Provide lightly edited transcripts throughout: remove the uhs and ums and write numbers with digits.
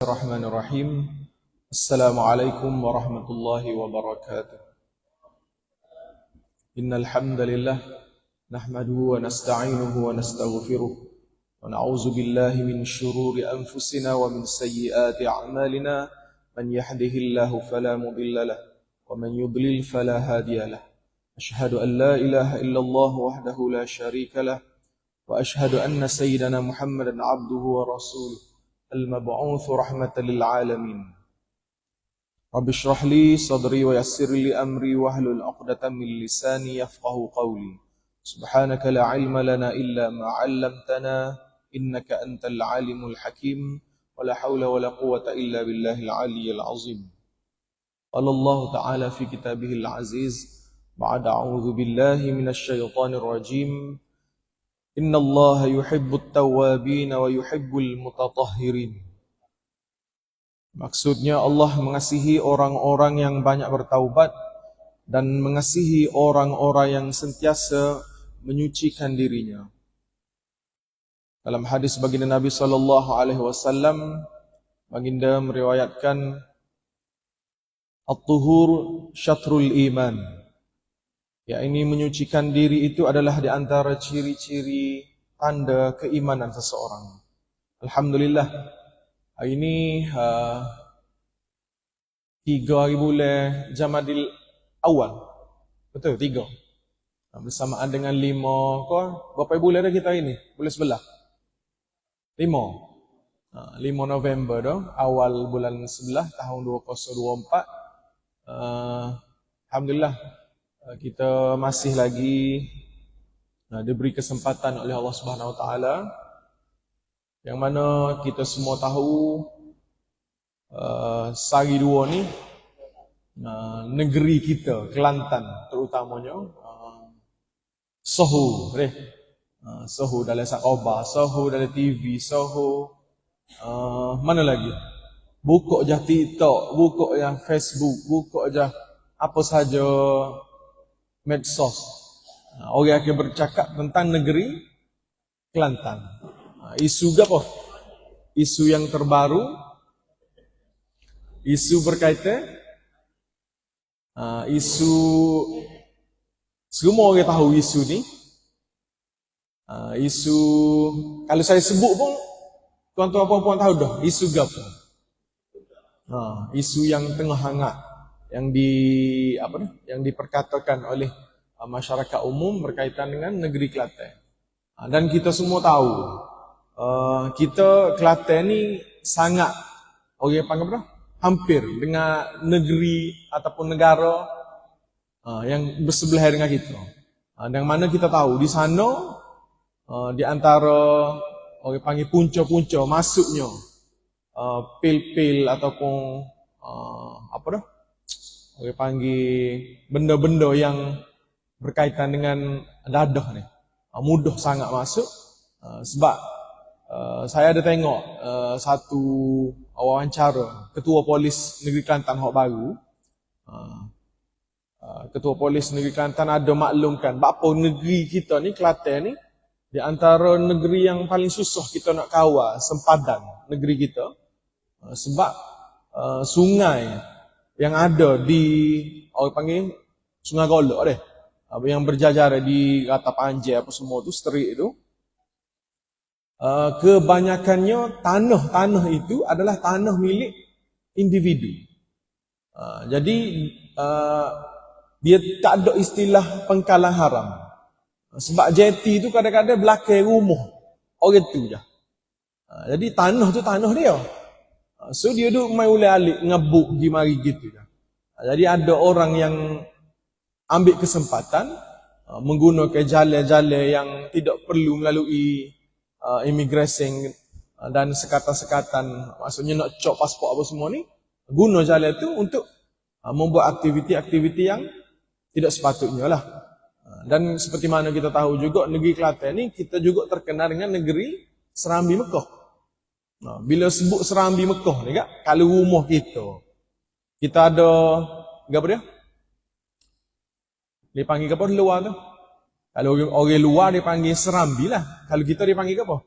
Bismillahirrahmanirrahim. Assalamualaikum warahmatullahi wabarakatuh. Innal hamdalillah nahmaduhu wa nasta'inuhu wa nastaghfiruh wa na'udzu billahi min shururi anfusina wa min sayyiati a'malina. Man yahdihillahu fala mudilla lahu wa man yudlil fala hadiya lahu. Ashhadu an la ilaha illallah wahdahu la syarika lahu wa ashhadu anna sayyidana Muhammadan 'abduhu wa rasuluh. المبعوث رحمة للعالمين. رب اشرح لي صدري ويسر لي أمري واحلل عقدة من لساني يفقهوا قولي. سبحانك لا علم لنا إلا ما علمتنا إنك أنت العالم الحكيم ولا حول ولا قوة إلا بالله العلي العظيم. قال الله تعالى في كتابه العزيز بعد أعوذ بالله من الشيطان الرجيم Inna Allah yuhibbut tawwabin wa yuhibbul mutatahhirin. Maksudnya Allah mengasihi orang-orang yang banyak bertaubat dan mengasihi orang-orang yang sentiasa menyucikan dirinya. Dalam hadis baginda Nabi sallallahu alaihi wasallam, baginda meriwayatkan at-tuhur syatrul iman. Ya, ini menyucikan diri itu adalah di antara ciri-ciri tanda keimanan seseorang. Alhamdulillah, hari ini 3 hari bulan Jamadil Awal. Betul, 3. Bersamaan dengan 5, berapa bulan dah kita ini? Bulan sebelah. 5 November dah, awal bulan sebelah tahun 2024. Alhamdulillah, kita masih lagi diberi kesempatan oleh Allah Subhanahu Wa Taala, yang mana kita semua tahu sehari dua ni negeri kita Kelantan terutamanya sohu sohu dalam khabar, sohu dalam TV, sohu mana lagi, buka je TikTok, buka je Facebook, buka je apa sahaja medsos. Orang akan bercakap tentang negeri Kelantan. Isu apa? Isu yang terbaru, isu berkaitan, isu semua orang tahu isu ni. Isu kalau saya sebut pun tuan-tuan puan-puan tahu dah isu apa. Isu yang tengah hangat, yang diperkatakan oleh masyarakat umum berkaitan dengan negeri Kelantan. Dan kita semua tahu kita Kelantan ni sangat, orang panggil apa? Hampir dengan negeri ataupun negara yang bersebelah dengan kita. Yang mana kita tahu di sana di antara orang panggil punca-punca masuknya pil-pil ataupun orang panggil benda-benda yang berkaitan dengan dadah ni mudah sangat masuk. Sebab saya ada tengok satu wawancara Ketua Polis Negeri Kelantan hak baru. Ketua Polis Negeri Kelantan ada maklumkan bahawa negeri kita ni Kelantan ni di antara negeri yang paling susah kita nak kawal sempadan negeri kita. Sebab sungai yang ada di orang panggil Sungai Golok deh, yang berjajar di Rata Panjang apa semua tu, street itu, kebanyakannya tanah itu adalah tanah milik individu. Jadi dia tak ada istilah pengkalan haram. Sebab jeti itu kadang-kadang belakang rumah orang tu je. Jadi tanah tu tanah dia. So dia duduk main alik ngebuk di mari gitu. Jadi ada orang yang ambil kesempatan menggunakan jalan-jalan yang tidak perlu melalui imigresen dan sekatan-sekatan, maksudnya nak cop pasport apa semua ni, guna jalan tu untuk membuat aktiviti-aktiviti yang tidak sepatutnya lah. Dan seperti mana kita tahu juga, negeri Kelantan ni kita juga terkenal dengan negeri Serambi Mekah. Bila sebut Serambi Mekah ni kak, kalau rumah kita ada apa dia? Dia panggil apa luar tu? Kalau orang luar dia panggil Serambi lah. Kalau kita dia panggil apa?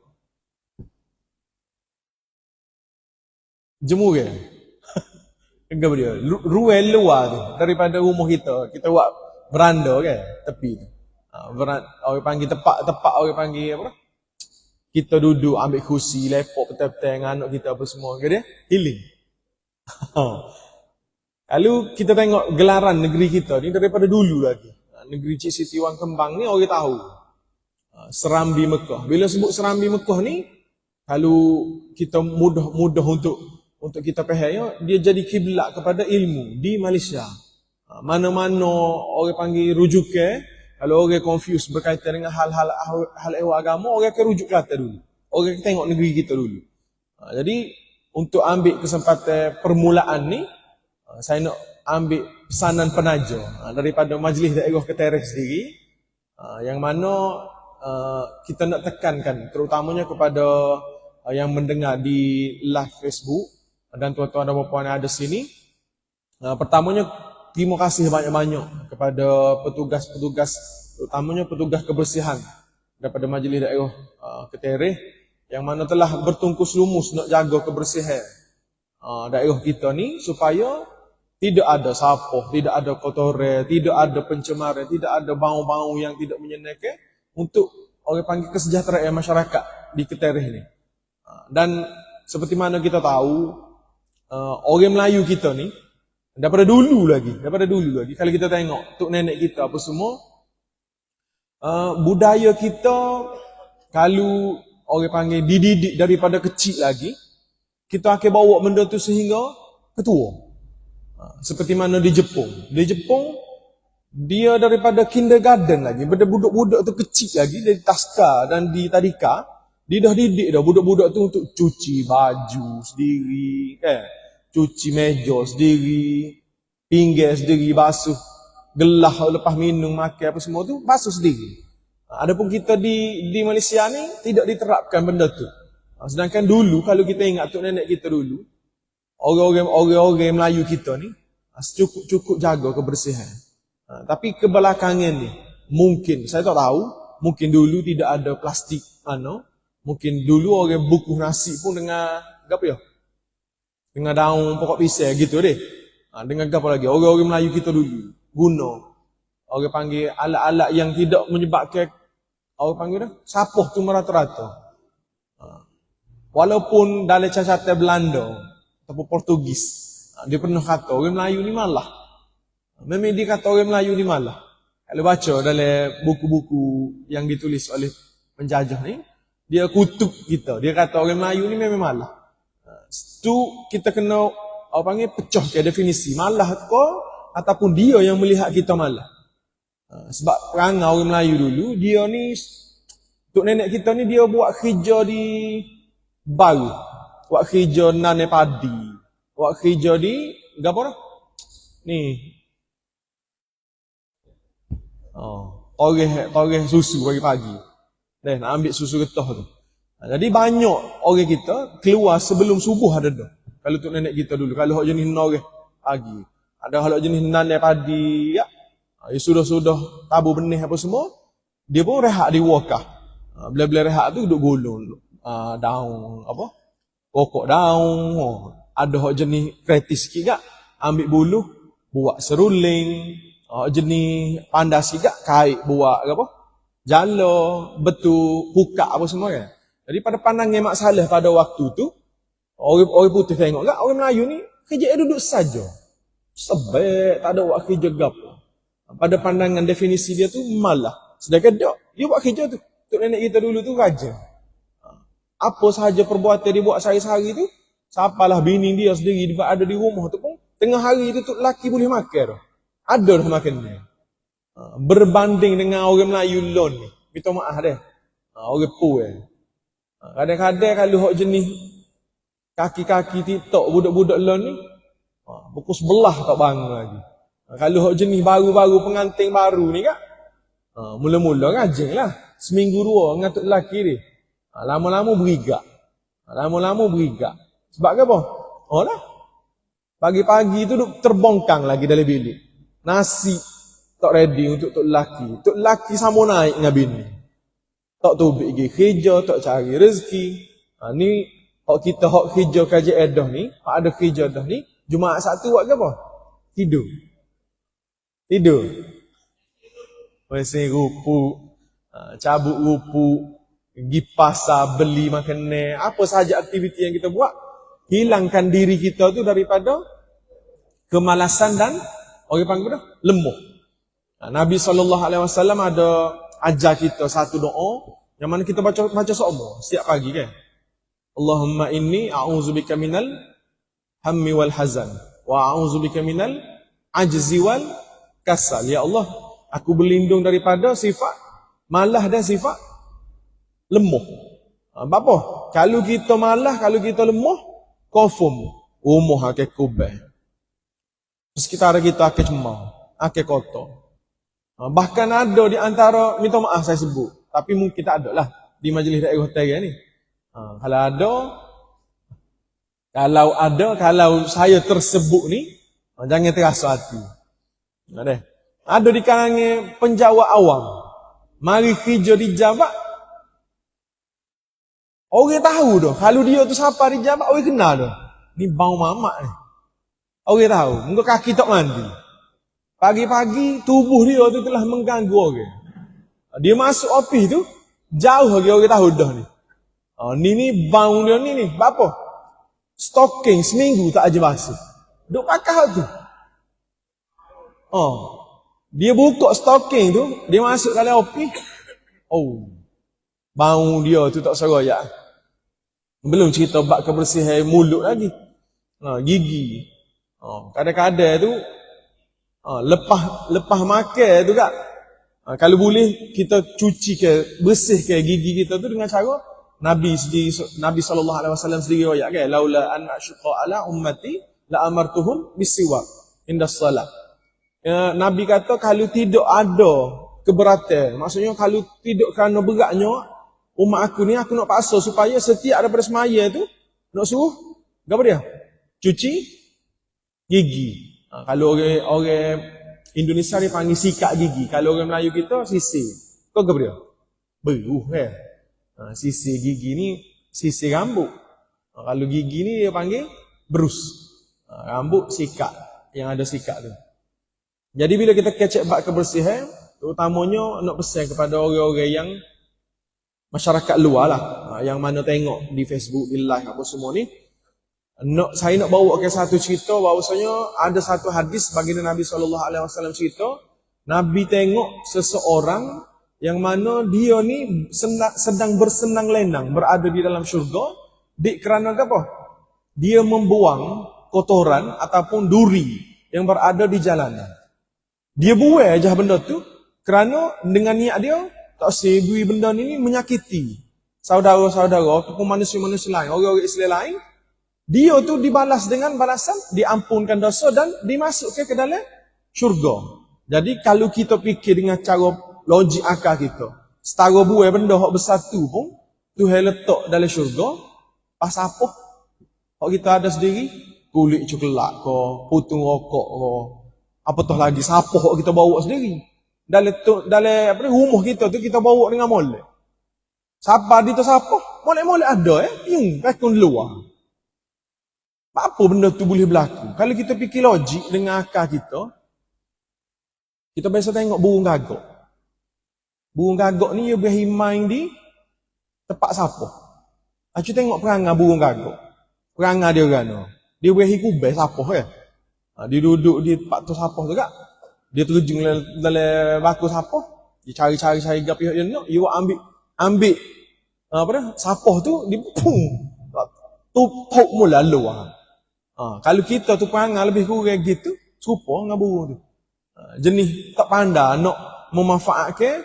Jemur ke? Enggak dia. Ruel luar tu. Daripada rumah kita. Kita buat beranda kan? Tepi tu. Orang panggil tepak orang panggil apa? Kita duduk ambil kursi, lepok petai-petai dengan anak kita apa semua. Ke dia? Healing. Lalu kita tengok gelaran negeri kita ni daripada dulu lagi. Negeri Cik Siti Wang Kembang ni orang tahu. Serambi Mekah. Bila sebut Serambi Mekah ni, kalau kita mudah untuk kita faham, dia jadi kiblat kepada ilmu di Malaysia. Mana-mana orang panggil rujukan, kalau orang confused berkaitan dengan hal-hal agama, orang akan rujuk Kelantan dulu. Orang akan tengok negeri kita dulu. Jadi, untuk ambil kesempatan permulaan ni, saya nak ambil pesanan penaja daripada Majlis Daerah Keteres sendiri, yang mana kita nak tekankan terutamanya kepada yang mendengar di live Facebook dan tuan-tuan dan puan-puan yang ada sini. Pertamanya, terima kasih banyak-banyak kepada petugas-petugas, terutamanya petugas kebersihan daripada Majlis Daerah Keteres yang mana telah bertungkus lumus nak jaga kebersihan daerah kita ni supaya tidak ada sampah, tidak ada kotoran, tidak ada pencemaran, tidak ada bau-bau yang tidak menyenangkan untuk orang panggil kesejahteraan masyarakat di Keteres ni. Dan seperti mana kita tahu, orang Melayu kita ni daripada dulu lagi kalau kita tengok tok nenek kita apa semua, budaya kita kalau orang panggil dididik daripada kecil lagi, kita akan bawa benda tu sehingga ketua. Seperti mana di Jepun. Di Jepun, dia daripada kindergarten lagi, budak-budak tu kecil lagi, dari taska dan di tadika, dia dah didik dah budak-budak tu untuk cuci baju sendiri, cuci meja sendiri, pinggir sendiri, basuh gelah lepas minum, makan apa semua tu, basuh sendiri. Adapun kita di Malaysia ni, tidak diterapkan benda tu. Sedangkan dulu, kalau kita ingat tok nenek kita dulu, orang-orang Melayu kita ni cukup jaga kebersihan. Tapi kebelakangan ni mungkin saya tak tahu, mungkin dulu tidak ada plastik mungkin dulu orang bukuh nasi pun dengan apa ya? Dengan daun pokok pisang gitu deh. Dengan apa lagi? Orang-orang Melayu kita dulu guna orang panggil alat-alat yang tidak menyebabkan orang panggil dah sapuh tu merata-rata. Walaupun dalam cacatan Belanda ataupun Portugis, dia pernah kata orang Melayu ni malah. Memang dia kata orang Melayu ni malah. Kalau baca dalam buku-buku yang ditulis oleh penjajah ni, dia kutuk kita. Dia kata orang Melayu ni memang malah. Itu kita kena apa panggil pecah ke definisi malah ke ataupun dia yang melihat kita malah. Sebab perangai orang Melayu dulu, dia ni tok nenek kita ni dia buat kerja di baru. Buat kerja nanam padi. Buat kerja di apa dah? Ni. Toreh susu pagi-pagi. Nak ambil susu getah tu. Jadi banyak orang kita keluar sebelum subuh ada dah. Kalau tok nenek kita dulu, kalau hak jenis noreh pagi. Ada hak jenis nanam padi, ya. Sudah tabu benih apa semua, dia pun rehat di wakah. Bila-bila rehat tu duduk gulung daun apa? Pokok daun. Ada hak jenis kreatif sikit gak, ambil bulu, buat seruling. Jenis pandas sikit kait buat apa? Jala, betul, hukak apa semua kan. Jadi pada pandangan mak Saleh pada waktu tu, orang putih tengok gak, orang Melayu ni kerja duduk saja. Sebab tak ada buat kerja gapo. Pada pandangan definisi dia tu malah. Sedangkan dia buat kerja tu. Tok nenek kita dulu tu raja. Apa sahaja perbuatan dia buat sehari-hari tu, siapalah bini dia sendiri dia ada di rumah tu pun, tengah hari tu tok lelaki boleh makan. Ada dah makan dia. Berbanding dengan orang Melayu lon ni. Minta maaf deh. Orang puan. Kadang-kadang kalau hok jenis kaki-kaki TikTok budak-budak lon ni, pukul 11 tak bangun lagi. Kalau hok jenis baru-baru pengantin baru ni kak, mula-mula rajin lah. Seminggu dua dengan tok lelaki dia. Lama-lama berigak. Sebab apa? Lah. Pagi-pagi tu duk terbongkang lagi dalam bilik. Nasi tak ready untuk tok lelaki. Tok lelaki sama naik dengan bini. Tak tubik pergi kerja, tak cari rezeki. Ni Hak kita hak kerja KJL dah ni, hak ada kerja dah ni, Jumaat Sabtu buat ke apa? Tidur. Mesin rupuk, cabut rupuk, pergi pasar, beli makanan, apa sahaja aktiviti yang kita buat, hilangkan diri kita tu daripada kemalasan dan orang panggil apa? Lemah. Nabi SAW ada ajar kita satu doa yang mana kita baca semua setiap pagi kan. Allahumma inni a'udzubika minal hammi wal hazan wa a'udzubika minal ajzi wal kasal. Ya Allah, aku berlindung daripada sifat malah dan sifat lemah. Apa? Kalau kita malah, kalau kita lemah, confirm umur akan kubah. Sekitar kita akan cemar, akan kotor. Bahkan ada di antara, minta maaf saya sebut, tapi mungkin tak ada lah di majlis daerah hotel ni. Kalau saya tersebut ni, jangan terasa hati. Ada di kalangan penjawat awam, mari kerja di jabat, orang tahu dah, kalau dia tu siapa di jabat, orang kenal dah. Ni bau mamak ni. Orang tahu, muka kaki tak mandi. Pagi-pagi tubuh dia tu telah mengganggu orang. Dia masuk ofis tu, jauh lagi orang tahu dah ni. Ni bau dia ni. Apa? Stocking seminggu tak aja basuh. Duk pakai tu. Dia buka stocking tu, dia masuk dalam ofis. Bau dia tu tak seroyak. Belum cerita bab kebersihan mulut lagi. Gigi. Kadang-kadang tu lepas makan tu kak, kalau boleh kita cuci ke, bersih ke gigi kita tu dengan cara Nabi SAW sendiri royak kan, laula an asyqa ala ummati la amartuhum bisiwak inda salat. Nabi kata kalau tidak ada keberatan, maksudnya kalau tidak kerana beratnya umat aku ni, aku nak paksa supaya setiap daripada semaya tu nak suruh apa dia? Cuci gigi. Kalau orang Indonesia dia panggil sikat gigi. Kalau orang Melayu kita sisir. Kau apa dia? Beruh kan? Sisir gigi ni sisir rambut. Kalau gigi ni dia panggil berus. Rambut sikat. Yang ada sikat tu. Jadi bila kita kecek bab kebersihan, terutamanya nak pesan kepada orang-orang yang masyarakat luar lah, yang mana tengok di Facebook, di live apa semua ni, saya nak bawa ke satu cerita bahawasanya ada satu hadis baginda Nabi SAW cerita, Nabi tengok seseorang yang mana dia ni sedang bersenang lenang berada di dalam syurga, kerana apa? Dia membuang kotoran ataupun duri yang berada di jalanan. Dia buang aja benda tu kerana dengan niat dia tak sedui benda ni menyakiti saudara-saudara ataupun manusia-manusia lain, orang-orang Islam lain. Dia tu dibalas dengan balasan diampunkan dosa dan dimasukkan ke dalam syurga. Jadi kalau kita fikir dengan cara logik akal kita, setara buah benda hak besar tu pun Tuhan letak dalam syurga, pas apa hak kita ada sendiri, kulit coklat ke, putung rokok ke, apatah lagi siapa hak kita bawa sendiri. Dalam apa rumah kita tu kita bawa dengan molek. Siapa di tu siapa? Molek-molek ada rekon luar. Apa benda tu boleh berlaku? Kalau kita fikir logik dengan akal kita biasa tengok burung gagak. Burung gagak ni dia berhimai di tempat siapa? Aku tengok perangai burung gagak. Perangai dia kan. Dia berhi kubah siapa ya? Dia duduk di tempat tu siapa tu kak? Dia terjun dalam baku siapa? Dia cari-cari gap pihak dia nak. Dia ambil apa dah? Siapa tu dia tutup mula luar. Kalau kita tu perangai lebih kurang gitu, serupa dengan burung tu. Jenis tak pandai nak memanfaatkan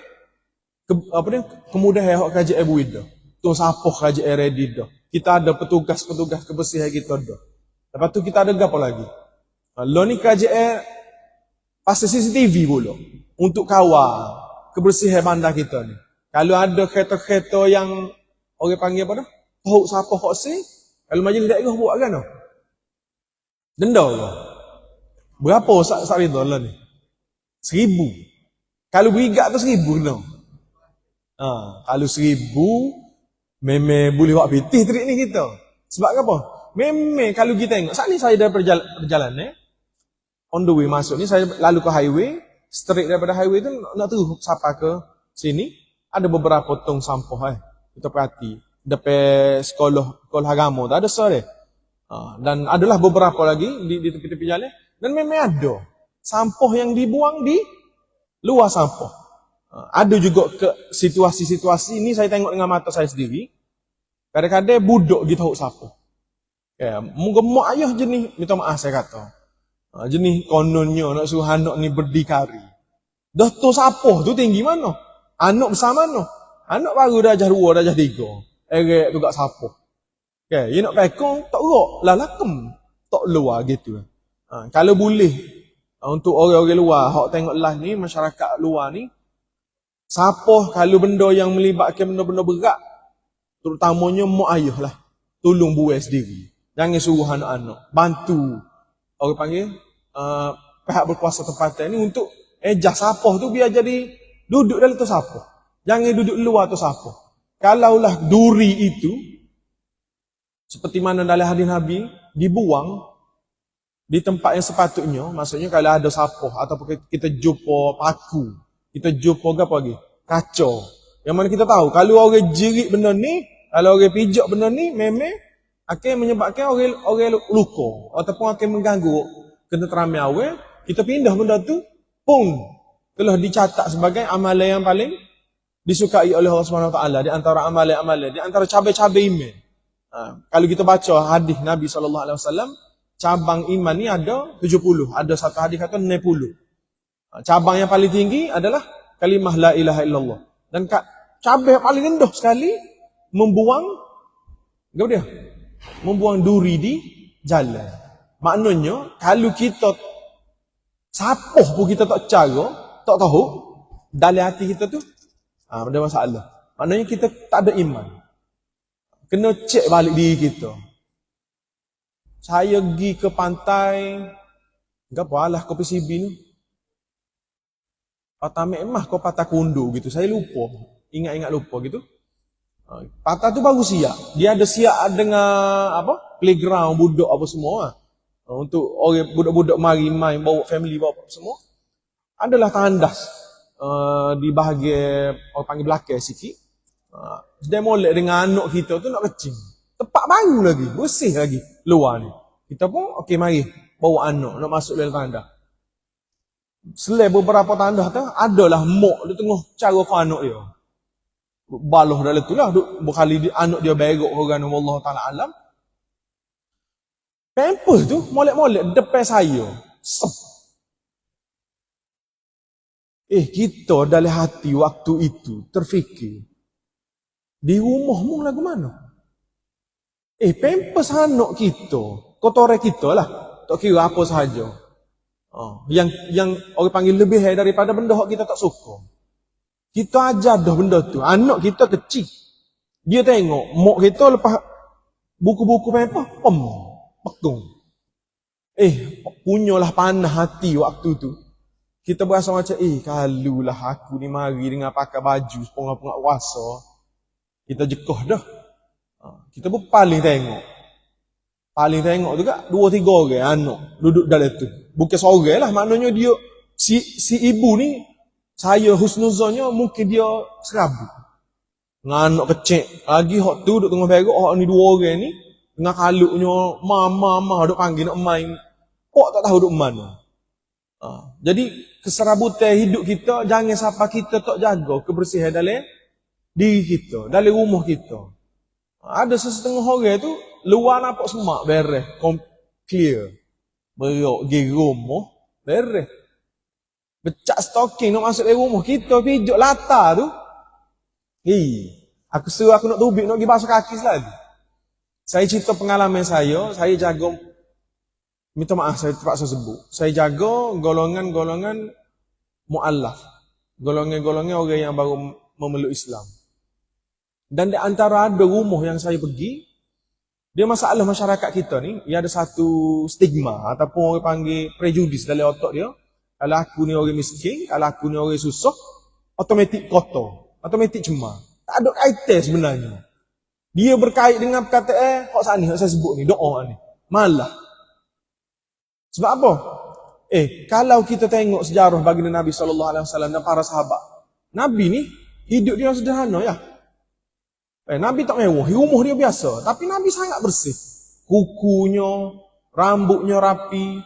kemudahan hak KJL buat dah. Tu siapa KJL ready dah. Kita ada petugas-petugas kebersihan kita dah. Lepas tu kita ada apa lagi? Lo ni KJL pasal CCTV pula untuk kawal kebersihan bandar kita ni. Kalau ada kereta-kereta yang orang panggil apa dah? Tahu siapa hak si? Kalau majlis daerah buat kan dah? Denda ke? Berapa sak rida lah ni? 1,000. Kalau berigat tu 1,000 kena. Kalau 1,000 memang boleh buat pitih trik ni kita. Sebab apa? Memang kalau kita tengok, saat ni saya dah perjalanan, on the way masuk ni, saya lalu ke highway, straight daripada highway tu, nak terus sapa ke sini, ada beberapa tong sampah kita perhati. Depan sekolah agama tu, ada soal dan adalah beberapa lagi di tepi-tepi jalan, dan memang ada sampah yang dibuang di luar sampah. Ada juga ke situasi-situasi ini saya tengok dengan mata saya sendiri. Kadang-kadang budak gitu tahu siapa. Ya, mungkin mak ayah jenis, minta maaf saya kata. Jenis kononnya nak suruh anak ni berdikari. Dah tu siapa tu tinggi mana? Anak besar mana? Anak baru darjah 2, darjah 3. Erek tu kat siapa? Okay, dia nak pekong, tak urok, lah lakem. Tak luar gitu. Kalau boleh, untuk orang-orang luar, hak tengok live ni, masyarakat luar ni, siapa kalau benda yang melibatkan benda-benda berat, terutamanya mak ayah lah. Tolong buat sendiri. Jangan suruh anak-anak. Bantu. Orang panggil, pihak berkuasa tempatan ni untuk ejah sapah tu biar jadi duduk dalam tu sapah. Jangan duduk luar tu sapah. Kalaulah duri itu, seperti mana dalam hadis Nabi, dibuang di tempat yang sepatutnya, maksudnya kalau ada sapah, ataupun kita jumpa paku, kita jumpa apa lagi? Kacau. Yang mana kita tahu, kalau orang jerit benda ni, kalau orang pijak benda ni, memang akan menyebabkan orang luka. Ataupun akan mengganggu ketenteraman awal. Kita pindah benda tu, pun telah dicatat sebagai amalan yang paling disukai oleh Allah SWT. Di antara amalan-amalan, di antara cabai-cabai iman. Kalau kita baca hadis Nabi SAW, cabang iman ni ada 70. Ada satu hadis kata 60. Cabang yang paling tinggi adalah kalimah la ilaha illallah. Dan cabai yang paling rendah sekali membuang duri di jalan. Maknanya kalau kita sapah pun kita tak cara, tak tahu dalam hati kita tu ada masalah. Maknanya kita tak ada iman. Kena cek balik diri kita. Saya pergi ke pantai, enggak apalah kopi CB ni. Patah memah kau patah kundu gitu. Saya lupa. Ingat-ingat lupa gitu. Patah tu baru siap. Dia ada siap dengan apa? Playground, budak apa semua. Untuk orang budak-budak mari main, bawa family, bawa apa semua. Adalah tandas di bahagian orang panggil belakang sikit. Dia molek dengan anak kita tu nak kecing. Tempat baru lagi, bersih lagi luar ni. Kita pun okey mari bawa anak nak masuk dalam tandas. Selain beberapa tandas tu adalah mak dia tengah cara ke anak dia. Baloh dalam tu lah, berkali anak dia berok orang Allah Ta'ala alam. Pampers tu molek-molek depan saya. Kita dalam hati waktu itu terfikir, di rumahmu lagu mana? Pampers anak kita, kotoran kita lah. Tak kira apa sahaja. Yang orang panggil lebih daripada benda yang kita tak suka. Kita ajar dah benda tu. Anak kita kecil. Dia tengok, mak kita lepas buku-buku pampers, pegung. Punyalah panah hati waktu tu. Kita berasa macam, kalulah aku ni mari dengan pakai baju sepengah-pengah puasa. Kita jekoh dah. Kita pun paling tengok. Paling tengok tu kak 2-3 orang anak duduk dalam tu. Bukan seorang lah, maknanya dia si ibu ni, saya husnuzonnya mungkin dia serabu. Dengan anak kecil. Lagi hak tu duduk tengah berok, hak ni 2 orang ni dengan kaluknya mama duk panggil nak main. Pok tak tahu duk mana. Jadi keserabutan hidup kita, jangan sampai kita tak jaga kebersihan dalam diri kita, dalam rumah kita. Ada sesetengah orang tu luar nampak semak beres, clear. Berok pergi rumah beres. Becak stocking nak masuk dalam rumah, kita pijak latar tu. Aku suruh aku nak tubik, nak pergi basuh kaki lagi. Saya cerita pengalaman saya jaga, minta maaf saya terpaksa sebut. Saya jaga golongan-golongan mu'allaf. Golongan-golongan orang yang baru memeluk Islam. Dan di antara ada rumah yang saya pergi, dia masalah masyarakat kita ni, dia ada satu stigma ataupun orang panggil prejudis dalam otak dia. Kalau aku ni orang miskin, kalau aku ni orang susah, otomatik kotor, otomatik cemar. Tak ada kaitan sebenarnya. Dia berkait dengan perkataan hak sani, hak saya sebut ni, doa ni. Malah. Sebab apa? Kalau kita tengok sejarah baginda Nabi SAW dan para sahabat, Nabi ni hidup dia sederhana ya. Nabi tak mewah, rumah dia biasa, tapi Nabi sangat bersih. Kukunya, rambutnya rapi.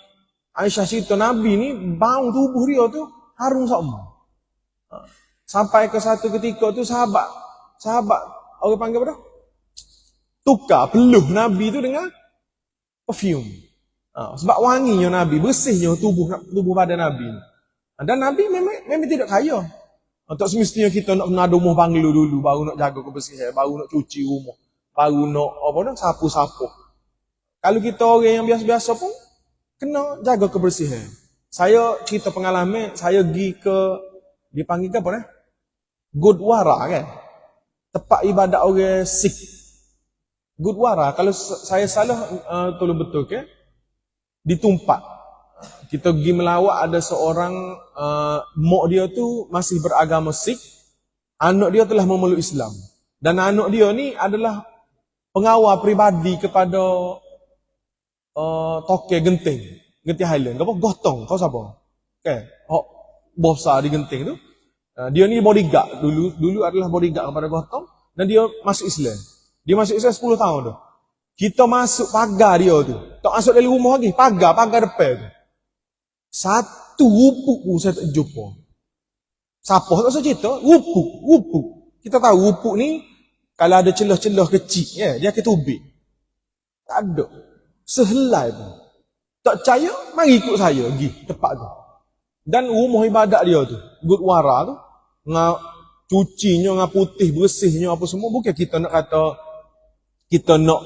Aisyah cerita Nabi ni bau tubuh dia tu harum sama. Sampai ke satu ketika tu sahabat orang panggil apa dah? Tukar peluh Nabi tu dengan perfume. Sebab wanginya Nabi, bersihnya tubuh badan Nabi. Dan Nabi memang tidak kaya. Tak semestinya kita nak kena ada rumah banglo dulu, baru nak jaga kebersihan, baru nak cuci rumah, baru nak sapu-sapu. Kalau kita orang yang biasa-biasa pun kena jaga kebersihan. Saya cerita pengalaman, saya pergi ke dipanggil ke apa dah? Gurdwara kan? Tempat ibadat orang Sikh. Gurdwara, kalau saya salah tolong betul ke? Di tempat kita pergi melawat, ada seorang mak dia tu masih beragama Sikh, anak dia telah memeluk Islam, dan anak dia ni adalah pengawal peribadi kepada toke Genting Highland. Apa Gotong, kau siapa? Bosa di Genting tu. Dia ni bodyguard dulu adalah bodyguard kepada Gotong, dan dia masuk Islam. Dia masuk Islam 10 tahun tu. Kita masuk pagar dia tu. Tak masuk dalam rumah lagi, pagar depan tu. Satu wupuk pun saya tak jumpa. Siapa tak usah cerita? Wupuk. Kita tahu wupuk ni kalau ada celah-celah kecil ya, dia akan tubik. Tak ada. Sehelai pun. Tak percaya, mari ikut saya pergi tempat tu. Dan rumah ibadat dia tu, Gurdwara tu, ngah cucinya, ngah putih, bersihnya apa semua. Bukan kita nak kata, kita nak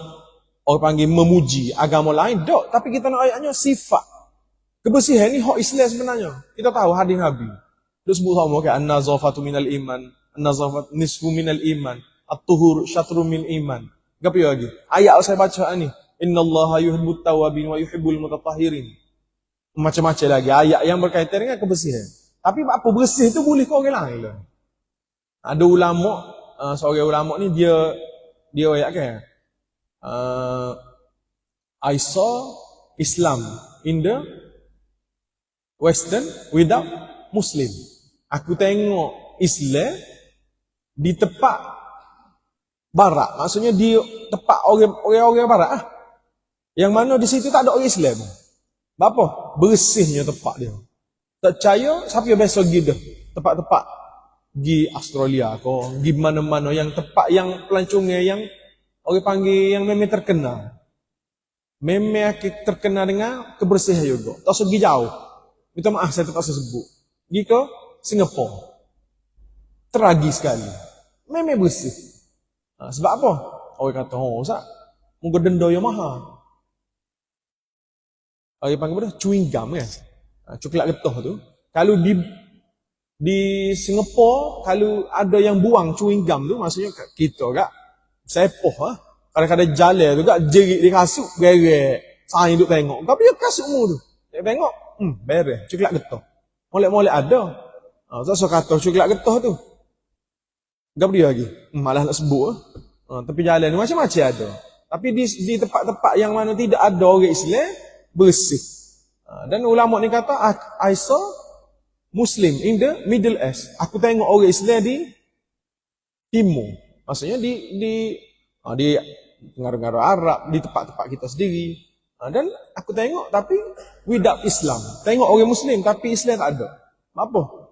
orang panggil memuji agama lain. Tak. Tapi kita nak ayatnya sifat. Kebersihan ni hak Islam sebenarnya. Kita tahu hadis Nabi. Dia sebut sama kan, an-nazafatu minal iman, an-nazafatu nisfu minal iman, at-tuhur syatru min iman. Apa lagi? Ayat saya baca ni, innallaha yuhibbut tawwabin wa yuhibbul mutatahhirin. Macam-macam lagi ayat yang berkaitan dengan kebersihan. Tapi apa bersih tu boleh ke orang lain lah. Ada ulama, seorang ulama ni dia ayat kan, I saw Islam in the Western without Muslim. Aku tengok Islam di tempat Barat. Maksudnya di tempat orang Barat. Yang mana di situ tak ada orang Islam. Apa? Bersihnya tempat dia. Tak percaya, siapa yang biasa pergi dah? Tempat-tempat. Pergi Australia kau, pergi mana-mana yang tempat yang pelancongan yang orang panggil yang memang terkenal. Memang terkenal dengan kebersihan juga. Tak usah pergi jauh. Minta maaf saya tak usah sebut. Pergi ke Singapura. Tragis sekali. Memang bersih. Sebab apa? Orang kata, Ustaz, muka denda yang mahal. Orang panggil apa? Chewing gum kan? Coklat getah tu. Kalau di Singapura, kalau ada yang buang chewing gum tu, maksudnya kita kak sepoh kadang-kadang jalan tu kak jerit di kasut, beres. Saya duduk tengok. Tapi dia kasutmu tu. Dia tengok, beres. Coklat getah. Molek-molek ada. So kata coklat getah tu. Gak dia lagi. Malah nak sebut. Tapi jalan ni macam-macam ada. Tapi di tempat-tempat yang mana tidak ada orang Islam, bersih. Dan ulama ni kata, I saw Muslim in the Middle East. Aku tengok orang Islam di timur. Maksudnya di negara-negara Arab, di tempat-tempat kita sendiri. Dan aku tengok tapi without Islam. Tengok orang Muslim tapi Islam tak ada. Apa?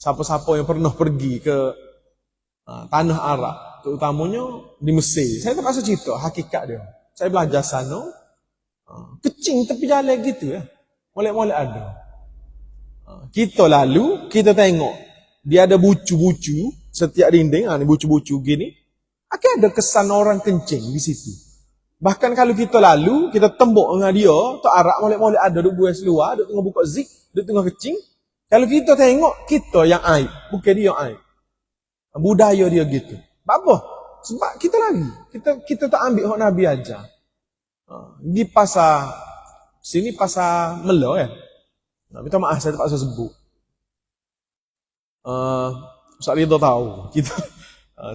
Siapa-siapa yang pernah pergi ke tanah Arab, terutamanya di Mesir. Saya tak rasa cerita hakikat dia. Saya belajar sana. Kecing tepi jalan gitu ya. Molek-molek ada. Kita lalu, kita tengok. Dia ada bucu-bucu. Setiap dinding, ni bucu-bucu gini. Akan ada kesan orang kencing di situ. Bahkan kalau kita lalu, kita tembok dengan dia. Tok Arab molek-molek ada. Duk buah seluar, duk tengah buka zik, duk tengah kecing. Kalau kita tengok, kita yang aib. Bukan dia yang aib. Budaya dia gitu. Apa? Sebab kita lagi. Kita tak ambil hak Nabi ajar. Di pasar sini pasar Melo kan. Minta maaf saya tak sebut. Ustaz Ridho tahu. Kita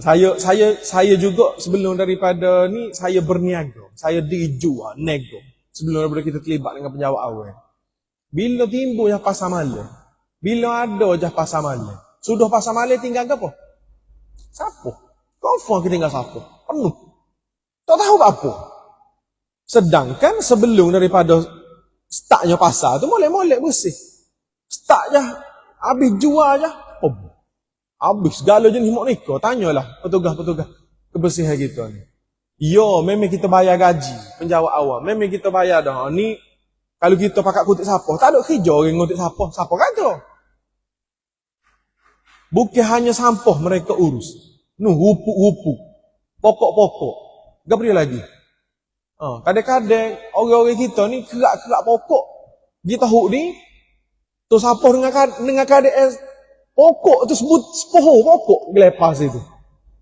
Saya juga sebelum daripada ni saya berniaga. Saya dijual nego. Sebelum daripada kita terlibat dengan penjawat awal. Bila timbul je pasar malam. Bila ada je pasar malam. Sudah pasar malam tinggal ke apa? Siapa? Confirm kita tinggal siapa? Penuh. Tak tahu apa. Sedangkan sebelum daripada startnya pasar tu molek-molek bersih. Start je. Habis jual je. Habis segala jenis mak nikah. Tanyalah petugas-petugas kebersihan kita ni. Ya, memang kita bayar gaji penjawat awam. Memang kita bayar dah. Ni kalau kita pakai kutip siapa, tak ada kerja orang ngutip siapa. Siapa kata? Bukan hanya sampah mereka urus. Hupuk-hupuk. Pokok-pokok. Gak beri lagi. Kadang-kadang orang-orang kita ni kerak-kerak pokok. Dia tahu ni tu sampah dengan kadang pokok tu sebut sepoho pokok gelepas itu.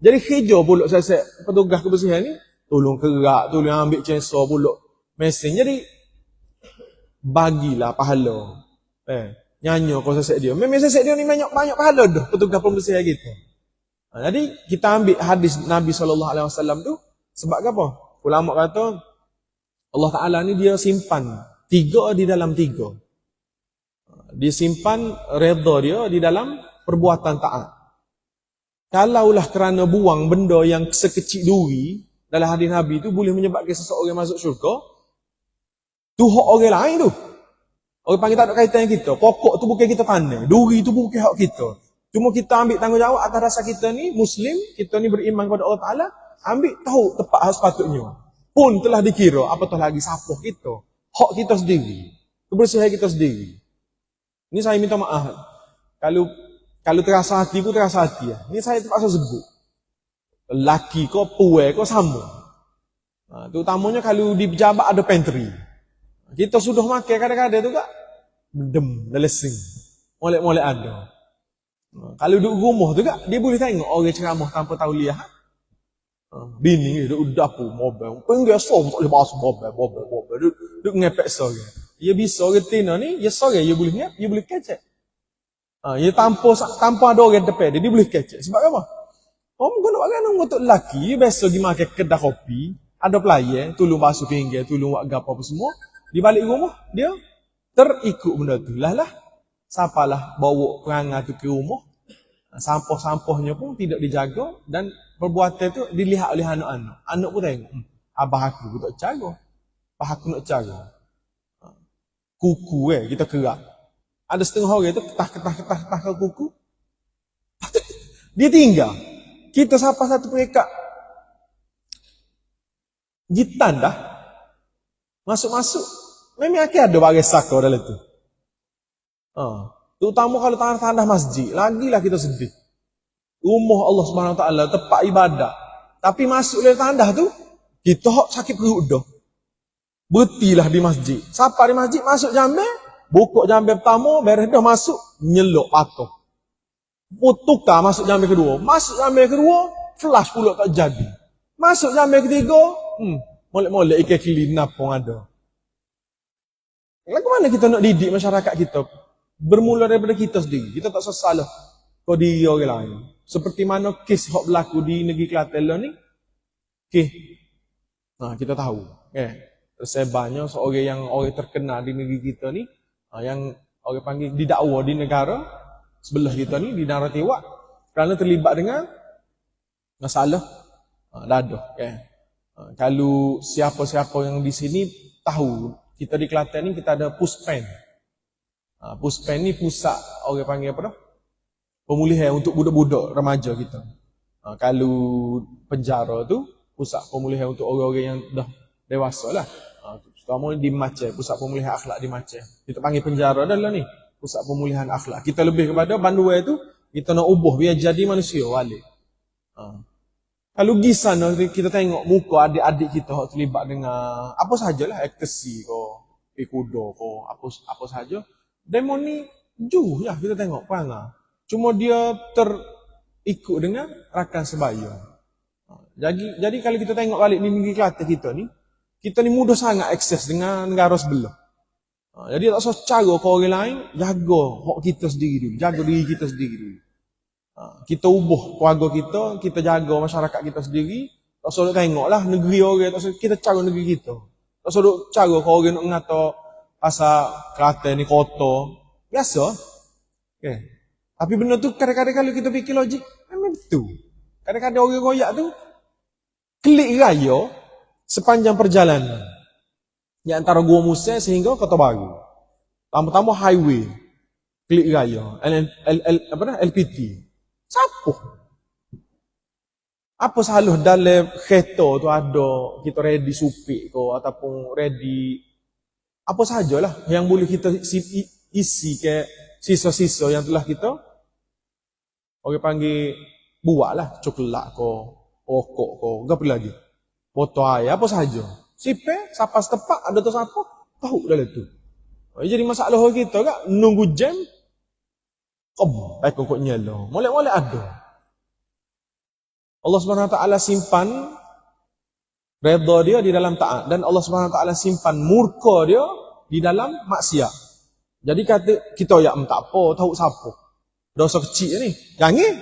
Jadi kerja pulak saya petugas kebersihan ni tolong kerak, tolong ambil chainsaw pulak mesin. Jadi bagilah pahala. Nyanyi kau sesek dia. Memang sesek dia ni banyak pahala dah petugas pembersihan kita. Jadi kita ambil hadis Nabi SAW tu sebab apa? Ulama kata Allah Ta'ala ni dia simpan 3 di dalam 3. Dia simpan redha dia di dalam perbuatan taat. Kalaulah kerana buang benda yang sekecil duri dalam hadis Nabi tu boleh menyebabkan seseorang masuk syurga, tu hak orang lain tu. Orang panggil tak ada kaitan dengan kita. Pokok tu bukan kita tanam. Duri tu bukan hak kita. Cuma kita ambil tanggungjawab atas rasa kita ni Muslim, kita ni beriman kepada Allah Ta'ala, ambil tahu tepat hal sepatutnya. Pun telah dikira, apatah lagi sapah kita. Hak kita sendiri. Kebersihan kita sendiri. Ini saya minta maaf. Kalau terasa hati, aku terasa hati. Ini saya terpaksa sebut. Laki kau, puai kau sama. Terutamanya kalau di pejabat ada pantry. Kita sudah makan kadang-kadang tu kak. Bedem, lesing. Molek-molek ada. Kalau duduk rumah tu kak, dia boleh tengok orang ceramah tanpa tahu lihat. Bini ni duduk dapur mobil. Penggil som tak boleh basuh mobil. Duduk ngepek sore. Dia bisa orang tina ni, dia sore dia boleh ngep, dia boleh kecek. Dia tanpa ada orang depan dia boleh kecek. Sebab apa? Mungkin orang untuk lelaki, dia biasa pergi makan kedai kopi, ada pelayan, tolong basuh pinggir, tolong buat apa semua. Di balik rumah, dia terikut benda tu. Lah, siapalah bawa perangai tu ke rumah, sampah-sampahnya pun tidak dijaga dan perbuatan tu dilihat oleh anak-anak. Anak pun tengok, abah aku tak cara. Abah aku nak cara. Kuku kita kerak. Ada setengah orang tu ketah ke kuku. Dia tinggal. Kita siapa satu mereka gitan dah. Masuk-masuk. Memang akan ada bagai saka dalam tu. Terutama kalau tanah-tanah masjid. Lagilah kita sedih. Rumah Allah Subhanahu Wa Taala tempat ibadah. Tapi masuk dalam tanah tu, kita sakit perut dah. Berhentilah di masjid. Siapa di masjid masuk jambil, buka jambil pertama, beres dah masuk, nyelok patung. Tukar masuk jambil kedua. Masuk jambil kedua, flash pula tak jadi. Masuk jambil ketiga, molek-molek ikan clean apa pun ada. Lagu mana kita nak didik masyarakat kita? Bermula daripada kita sendiri. Kita tak salah kau diri orang lain. Seperti mana kes yang berlaku di negeri Kelantan ni. Okay. Kita tahu. Tersebarnya seorang yang orang terkenal di negeri kita ni. Yang orang panggil didakwa di negara sebelah kita ni, di Nara Tewak. Kerana terlibat dengan masalah dadah. Kalau siapa-siapa yang di sini tahu. Kita di Kelantan ni kita ada Puspen. Puspen ni pusat orang panggil apa dah? Pemulihan untuk budak-budak remaja kita. Kalau penjara tu pusat pemulihan untuk orang-orang yang dah dewasa lah. Terutama di Maceh, pusat pemulihan akhlak di Maceh. Kita panggil penjara dah lah ni. Pusat pemulihan akhlak. Kita lebih kepada banduai tu kita nak ubah biar jadi manusia balik. Kalau pergi sana kita tengok muka adik-adik kita yang terlibat dengan apa sahajalah, ecstasy ko, kuda ko, apa sahaja. Demo ni jauh ya kita tengok perangai. Cuma dia terikut dengan rakan sebaya. Jadi kalau kita tengok balik di negeri Kelantan kita ni mudah sangat akses dengan negara sebelah. Jadi tak usah cara ke orang lain, jaga hak kita sendiri dulu, jaga diri kita sendiri dulu. Kita ubuh keluarga kita jaga masyarakat kita sendiri. Tak usah tengoklah negeri orang, tak usah kita cara negeri kita. Tak usah cara kau orang nak ngata pasal Kelantan ni kota. Biasa. Okay. Tapi benda tu kadang-kadang kalau kita fikir logik, memang betul. Kadang-kadang orang royak tu klik raya sepanjang perjalanan. Di antara Gua Musa sehingga Kota Baru. Tambah-tambah highway. Klik raya. LPT. Siapa? Apa salah dalam kereta tu ada kita ready supik ke ataupun ready apa sajalah yang boleh kita isi ke sisa-sisa yang telah kita orang panggil buatlah coklat ke rokok ke apa lagi botol air apa saja sipe siapa setepak ada tu siapa tahu dalam tu jadi masalah kita kan nunggu jam kok nyala molek-molek ada Allah Subhanahu Wa Taala simpan redha dia di dalam taat dan Allah Subhanahu Wa Taala simpan murka dia di dalam maksiat. Jadi kata kita ya tak apa, tahu siapa. Dosa kecil ni. Jangan.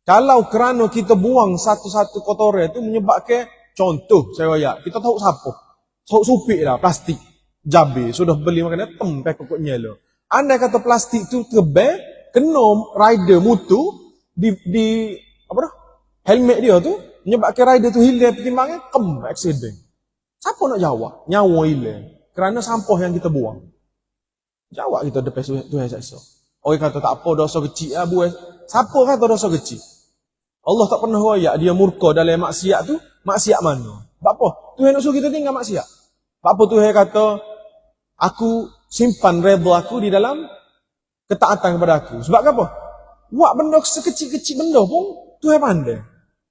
Kalau kerana kita buang satu-satu kotoran itu menyebabkan contoh saya raya, kita tahu siapa. Supik lah plastik. Jabe sudah beli makanan tempek kokoknya lo. Andai kata plastik tu kebe kena rider mutu di apa dah? Helmet dia tu menyebabkan rider tu hilang pertimbangan accident. Siapa nak jawab? Nyawa hilang kerana sampah yang kita buang. Jawab kita depan Tuhan seksa. Orang kata tak apa dosa kecil lah buat. Siapa kata dosa kecil? Allah tak pernah royak dia murka dalam maksiat tu. Maksiat mana? Sebab apa? Tuhan nak suruh kita tinggal maksiat. Sebab apa Tuhan kata aku simpan redha aku di dalam ketaatan kepada aku. Sebab apa? Buat benda sekecil-kecil benda pun Tuhan pandai.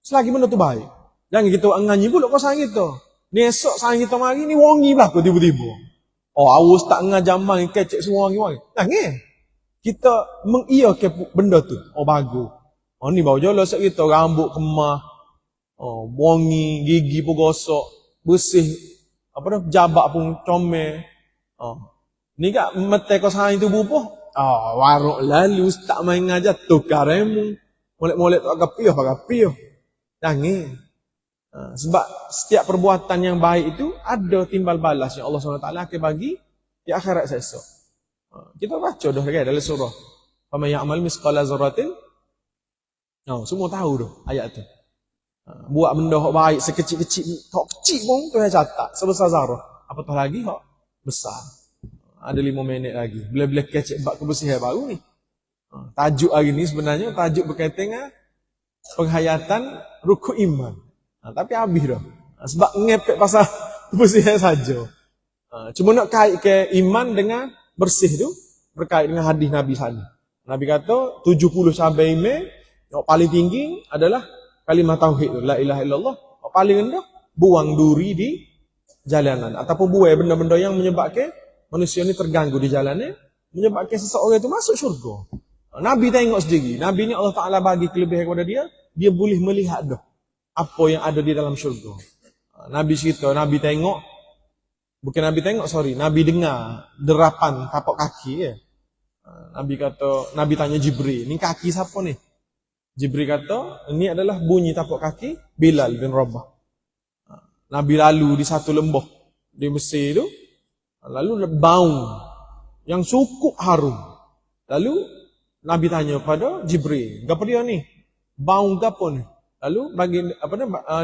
Selagi benda tu baik. Jangan kita nganyi pula kau sayang kita. Ni esok sayang kita mari ni wangi belaka tiba-tiba. Oh, awus tak ngajamang kecek semua wangi-wangi. Jangan. Kita mengiyakan benda tu. Oh, bagus. Oh, ni bau jolos kita rambut kemah. Oh, wangi, gigi pun gosok, bersih. Apa dah jabak pun comel. Oh. Ni kak mete kau sayang tubuh pun. Oh, waruk lalu tak main ngajar tukar remu. Molek-molek tak kapiah, pagapiah. Jangan. Sebab setiap perbuatan yang baik itu ada timbal balas yang Allah SWT akan bagi di akhirat esok. Kita baca dah kan dalam surah. Faman ya'mal misqala dzarratin. Semua tahu dah ayat tu. Buat benda hak baik sekecil-kecil, hak kecil pun Tuhan catat sebesar zarah. Apatah lagi hak besar. Ada 5 minit lagi. Bila-bila kecek bab kebersihan baru ni. Tajuk hari ni sebenarnya tajuk berkaitan dengan penghayatan rukuk iman. Tapi habis dah. Sebab ngepek pasal kebersihan saja. Cuma nak kait ke iman dengan bersih tu berkait dengan hadis Nabi sana. Nabi kata 70 cabai iman yang paling tinggi adalah kalimah tauhid tu, la ilaha illallah. Yang paling rendah buang duri di jalanan ataupun buai benda-benda yang menyebabkan manusia ni terganggu di jalannya, menyebabkan seseorang itu masuk syurga. Nabi tengok sendiri. Nabi ni Allah Ta'ala bagi kelebihan kepada dia. Dia boleh melihat dah apa yang ada di dalam syurga. Nabi cerita, Nabi tengok. Bukan Nabi tengok, sorry. Nabi dengar derapan tapak kaki. Ya. Nabi kata, Nabi tanya Jibril, ni kaki siapa ni? Jibril kata, ini adalah bunyi tapak kaki Bilal bin Rabah. Nabi lalu di satu lembah di Mesir itu. Lalu bau yang cukup harum. Lalu Nabi tanya pada Jibril, "Gapo dia ni? Bau gapo ni?" Lalu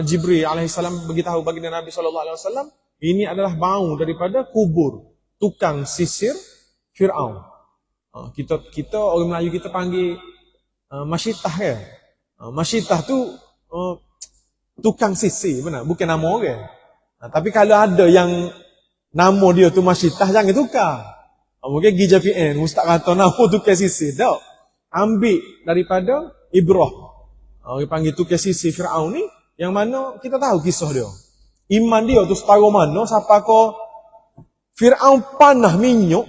Jibril alaihissalam beritahu baginda Nabi sallallahu alaihi wasallam, ini adalah bau daripada kubur tukang sisir Firaun. Kita orang Melayu kita panggil masyitah kan. Masyitah tu tukang sisir benar, bukan nama orang. Tapi kalau ada yang nama dia tu masyitah jangan tukar. Mungkin GJPN ustaz kata nama tukang sisir dak. Ambil daripada Ibrah. Orang panggil tukang sisir Firaun ni yang mana kita tahu kisah dia. Iman dia tu separuh mana siapa ko Firaun panah minyak.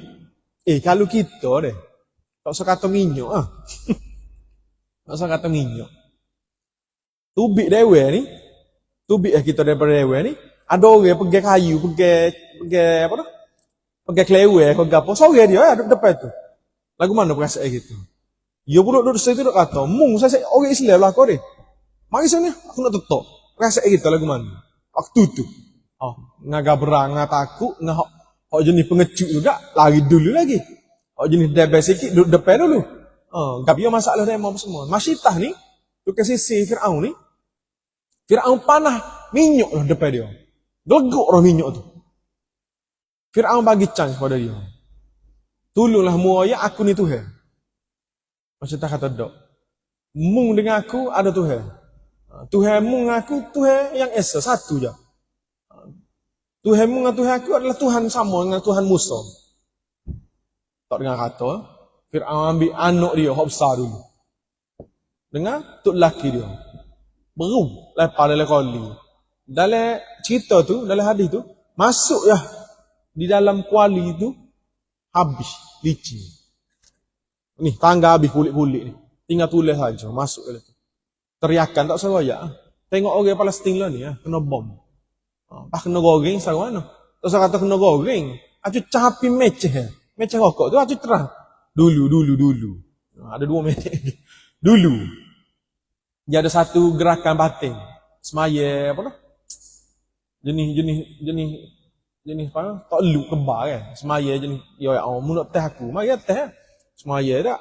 Kalau kita deh tak usah kata minyak tak usah kata minyak. Tubik dewe ni, tubik kita daripada dewe ni, ada orang pergi kayu, pergi apa dah? Pergi klewe ke gapo, sore dia ada depan tu. Lagu mana perasaan gitu? Dia pula duduk situ duduk kata, mung saya orang Islam lah kau deh. Mari sini, aku nak tutup. Rasa kita lagu mana? Waktu tu. Oh, ngaga berang, ngaga takut, hok jenis pengecut juga, lari dulu lagi. Hok jenis debes sikit, duduk depan dulu. Gak biar masalah dia mau semua. Masyitah ni, tu ke sisi Fir'aun ni, Fir'aun panah minyak lah depan dia. Geleguk lah minyak tu. Fir'aun bagi chance pada dia. Tolonglah muaya aku ni Tuhan. Masyitah kata dok. Mung dengan aku ada Tuhan. Tuhan mung aku Tuhan yang esa satu je. Tuhan mung dengan Tuhan aku adalah Tuhan sama dengan Tuhan Musa. Tak dengar kata, Fir'aun ambil anak dia, hok besar dulu. Dengar, tok lelaki dia. Beru, lepas dalam koli. Dalam cerita tu, dalam hadis tu, masuk ya di dalam kuali tu, habis, licin. Ni, tangga habis kulit-kulit ni. Tinggal tulis saja, masuk ke situ. Teriakan, tak seroyak. Tengok orang Palestin lah ni, kena bom. Pas kena goreng, sarang mana? Tak usah kata kena goreng. Acu capi meceh. Meceh rokok tu, acu terang. Dulu. Ada 2 minit. Dulu. Dia ada satu gerakan batin. Semaya, apa tu? Jenis apa? Tak lu kembar kan? Semaya jenis. Ya, mulut teh aku. Mari teh. Semaya tak?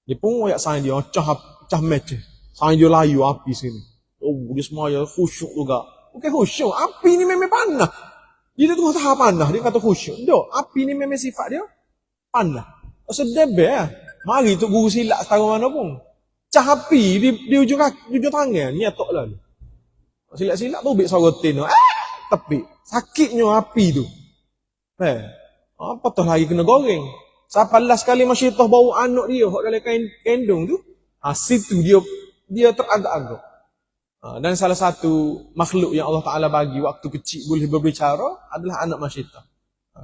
Dia pun wayak sain dia. Cah meceh. Sain dia layu api sini. Oh, dia semaya khusyuk juga. Bukan khusyuk. Api ni memang panah. Dia tu kata panah. Dia kata khusyuk. Dok, api ni memang sifat dia panah. Sedebe lah. Mari tu guru silat setara mana pun. Cah api di ujung tangan. Ni atok lah. Silat-silat tu bik sorotin. Tapi sakitnya api tu. Apa tu lagi kena goreng. Siapa last kali Masyitah bawa anak dia hok dalam kain kendung tu. Situ dia teragak-agak. Dan salah satu makhluk yang Allah Ta'ala bagi waktu kecil boleh berbicara adalah anak Masyitah.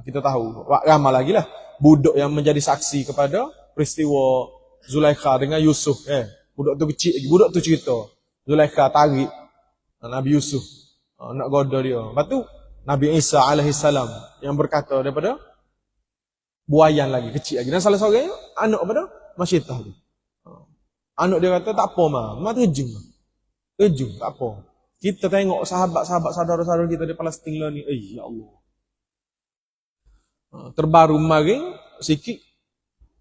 Kita tahu, ramai lagi lah. Budak yang menjadi saksi kepada peristiwa Zulaikha dengan Yusuf. Budak tu kecil lagi, budak tu cerita. Zulaikha tarik Nabi Yusuf, nak goda dia. Lepas tu, Nabi Isa alaihissalam yang berkata daripada buayan lagi, kecil lagi. Dan salah seorang anak pada Masyitah tu. Anak dia kata, tak apa mah terjun. Tak apa. Kita tengok sahabat-sahabat saudara-saudara kita di Palestin lah ni. Ya Allah. Terbaru kemarin sikit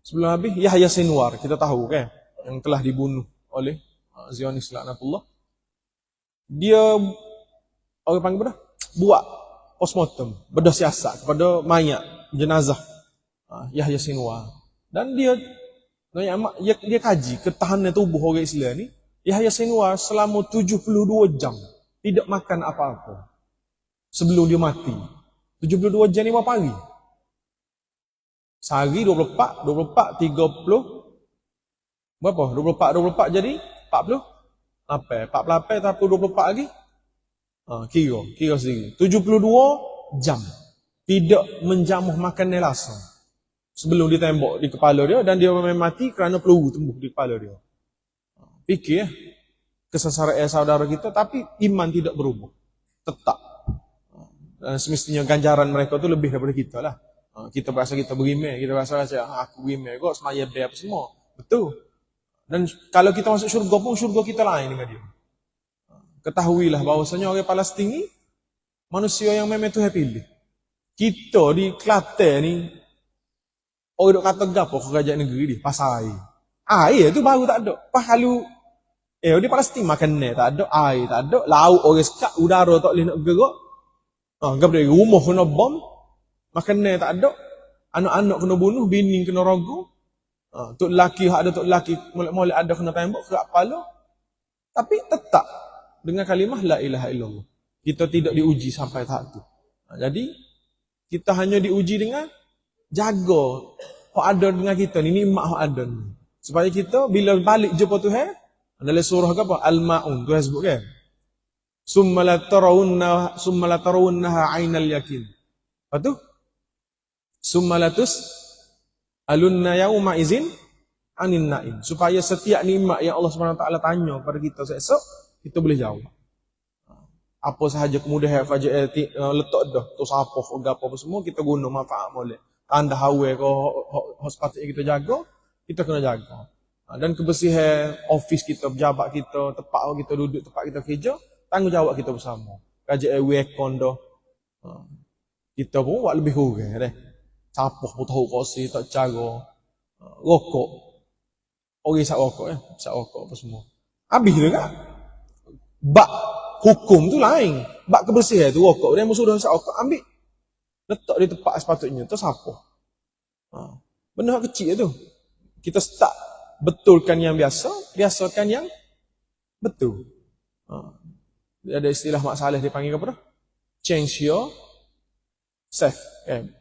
sebelum habis Yahya Sinwar, kita tahu kan, yang telah dibunuh oleh Zionis laknatullah. Dia orang panggil apa? Buat postmortem, bedah siasat kepada mayat jenazah Yahya Sinwar. Dan dia kaji ketahanan tubuh orang Islam ni. Yahya Sinwar selama 72 jam tidak makan apa-apa sebelum dia mati. 72 jam ni berapa hari? Sehari 24, 30 berapa? 24 jadi 40 apa? 48 tapi 24 lagi. Kira sendiri. 72 jam tidak menjamuh makanan langsung sebelum ditembak di kepala dia, dan dia memang mati kerana peluru tembus di kepala dia. Fikir kesesaraan saudara kita, tapi iman tidak berubah. Tetap. Dan semestinya ganjaran mereka tu lebih daripada kita lah. Kita berasa kita berimeh, kita berasa aku berimeh kok, semaya apa semua. Betul. Dan kalau kita masuk syurga pun, syurga kita lain dengan dia. Ketahuilah bahawasanya orang Palestin ni manusia yang memang Tuhan pilih. Kita di Kelantan ni, orang duk kata gapo kerajaan negeri ni, pasal air. Air tu baru tak ada. Pahalu di Palestin makan ni tak ada, air tak ada, laut orang sekat, udara tak boleh nak gerak. Gapo rumah kena bom, makan ni tak ada, anak-anak kena bunuh, bini kena rogo. Tok lelaki ada tok lelaki, molek-molek ada kena tembak kerak kepala. Tapi tetap dengan kalimah la ilaha illallah. Kita tidak diuji sampai tahap tu. Jadi kita hanya diuji dengan jaga hak ada dengan kita ni, nikmat hak ada ni. Supaya kita bila balik jumpa Tuhan, dalam surah apa? Al-Maun, Tuhan sebut kan? Summa la tarawunnaha 'ainal yakin. Lepas tu summa latus alunna yauma izin anin naim. Supaya setiap nikmat yang Allah Subhanahu Wa Taala tanya kepada kita esok, kita boleh jawab. Apa sahaja kemudahan fajar letak dah tu sapoh apa semua kita guna manfaat boleh. Tanda hawe ko sepatutnya kita jaga, kita kena jaga. Dan kebersihan office kita, pejabat kita, tempat kita duduk, tempat kita kerja, tanggungjawab kita bersama. Kerajaan wekon dah. Kita pun buat lebih kurang deh. Sapuh pun tahu kursi, tak cara. Rokok. Orang isap rokok isap rokok apa semua. Habis tu kan? Bak hukum tu lain. Bak kebersihan tu rokok. Dia musuh dah isap rokok, ambil. Letak di tempat sepatutnya, tu sapuh. Benda kecil tu. Kita start betulkan yang biasa, biasakan yang betul. Ada istilah Mak Saleh dipanggil apa dah? Change your self.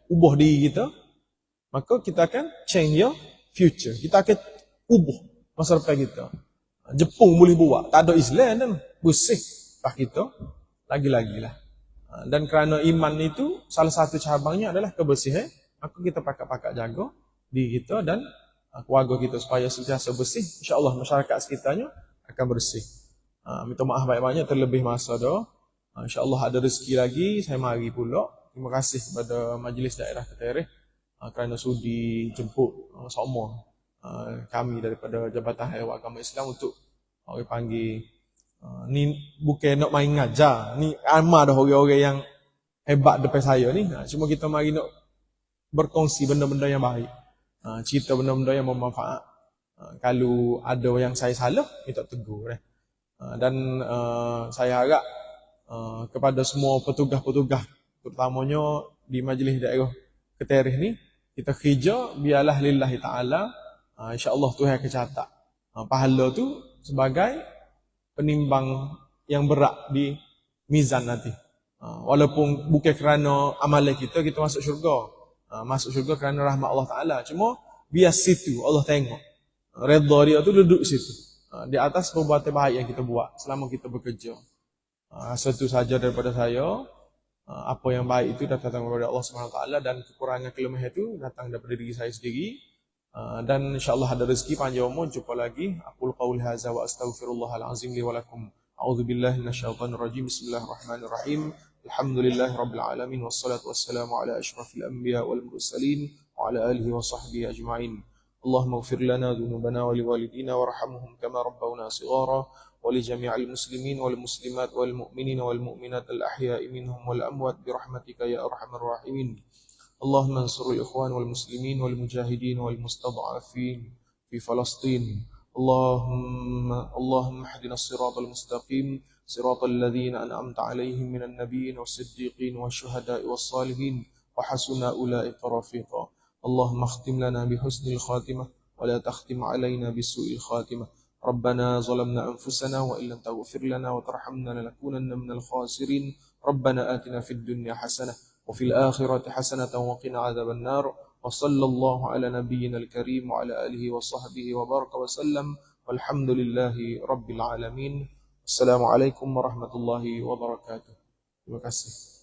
Ubah diri kita, maka kita akan change your future. Kita akan ubah masa depan kita. Jepun boleh buat, tak ada Islam kan, bersih pak kita, lagi-lagilah. Dan kerana iman itu salah satu cabangnya adalah kebersihan, maka kita pakat-pakat jaga diri kita dan keluarga kita supaya sentiasa bersih. InsyaAllah masyarakat sekitarnya akan bersih. Minta maaf banyak-banyak terlebih masa dah. InsyaAllah ada rezeki lagi, saya mari pula. Terima kasih kepada Majlis Daerah Ketereh kerana sudi jemput semua kami daripada Jabatan Haiwan Agama Islam untuk orang panggil. Ni bukan nak main ngajar. Ni amat dah orang-orang yang hebat depan saya ni. Cuma kita mari nak berkongsi benda-benda yang baik. Cerita benda-benda yang bermanfaat. Kalau ada yang saya salah, minta tegur. Dan saya harap kepada semua petugas-petugas, terutamanya di Majlis Daerah Ketereh ni, kita kerja biarlah lillahi ta'ala. InsyaAllah Tuhan akan catat pahala tu sebagai penimbang yang berat di mizan nanti. Walaupun bukan kerana amalan kita masuk syurga. Masuk syurga kerana rahmat Allah Ta'ala. Cuma biar situ Allah tengok. Redha dia tu duduk situ. Di atas perbuatan baik yang kita buat selama kita bekerja. Satu saja daripada saya. Apa yang baik itu datang daripada Allah Subhanahu Taala dan kekurangan kelemahan itu datang daripada diri saya sendiri. Dan insyaAllah ada rezeki panjang umur. Jumpa lagi. Aqul qawli hadza wa astaghfirullahal azim li wa lakum. A'udzubillahi minasyaitonir rajim. Bismillahirrahmanirrahim. Alhamdulillahi rabbil alamin wassalatu wassalamu ala asyrafil anbiya wal mursalin wa ala alihi wa sahbihi ajma'in. Allahumma ighfir lana dhunubana wa liwalidina warhamhum kama rabbawna shighara wa li jami'il muslimin wal muslimat wal mu'minina wal mu'minat al ahya'i minhum wal amwat bi rahmatika ya arhamar rahimin. Allahumma ansurul ikhwan wal muslimin wal mujahidin wal mustad'afin fi Falastin. Allahumma ihdina as-siratal mustaqim, siratal ladzina an'amta 'alaihim minan nabiyyin was-siddiqin wasyuhada'i was-salihin wa hasuna ulaika rafiqa. Allahumma khtim lana bihusnil khatimah wa la takhtim 'alaina bisu'il khatimah. Rabbana zalamna anfusana wa illam taghfir lana wa tarhamna lanakunanna minal khasirin. Rabbana atina fid dunya hasanah وفي الآخرة حسنة وقنا عذاب النار وصلى الله على نبينا الكريم وعلى آله وصحبه وبارك وسلم والحمد لله رب العالمين. السلام عليكم ورحمة الله وبركاته. Terima kasih.